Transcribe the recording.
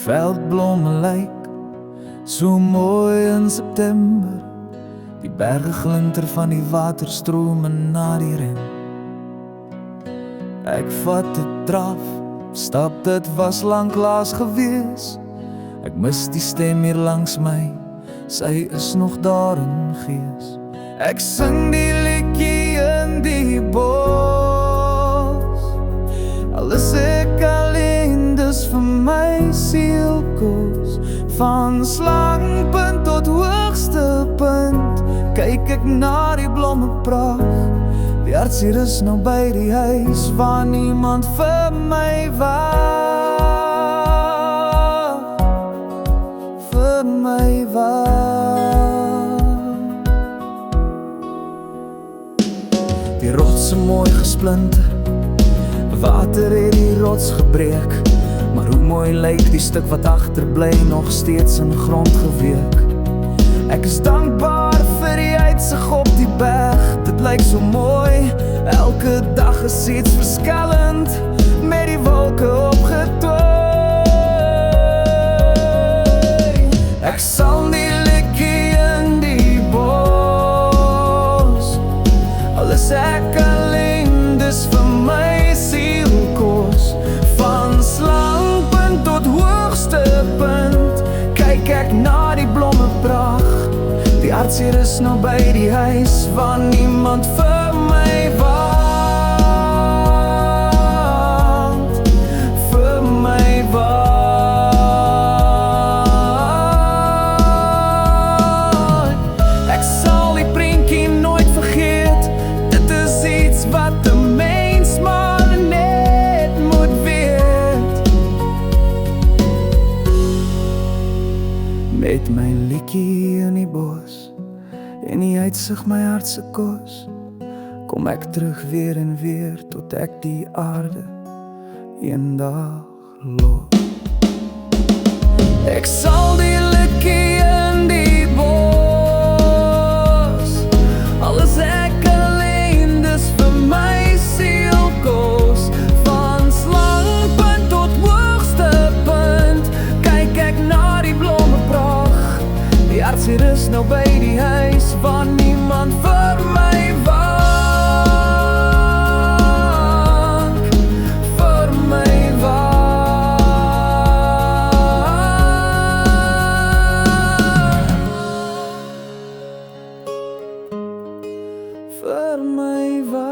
veldblomme lyk so mooi in September. Die berge glinter van die waterstrome na die ren. Ek vat dit draf, stap, dit was lanklaas gewees. Ek mis die stem hier langs my, sy is nog daar in gees. Ek sing die liedjie in die bos, al is ek alleen, dis vir my sielkos. Van slangpunt tot hoogste punt, kyk ek na die blomme pracht. Die hartseer is nou by die huis, waar niemand vir my wag, vir my wag. Die rotse mooi gesplinter, water het die rots gebreek, maar hoe mooi lyk die stuk wat agterbly, nog steeds in grond geweek. Ek is dankbaar vir die uitsig op die berg, dit lyk so mooi, elke dag is iets verskillend, met die wolke opgetooi. Ek sal die liedjie in die bos, al is ek alleen, dis vir my sielkos. Van slangpunt tot hoogste punt, kyk ek na die blomme pracht. Die hartseer is nou by die huis, waar niemand vir my wag, vir my wag. Ek sal die prentjie nooit vergeet, dit is iets wat 'n mens maar net moet weet. Met my liedjie in die bos, en die uitsig my hartse kos, kom ek terug weer en weer, tot ek die aarde eendag los. Ek sal die liedjie in die bos, al is ek alleen, dis vir my sielkos. Van slangpunt tot hoogste punt, kyk ek na die blomme pracht. Die hartseer is nou by die huis, waar niemand vir my wag, vir my wag, vir my wag.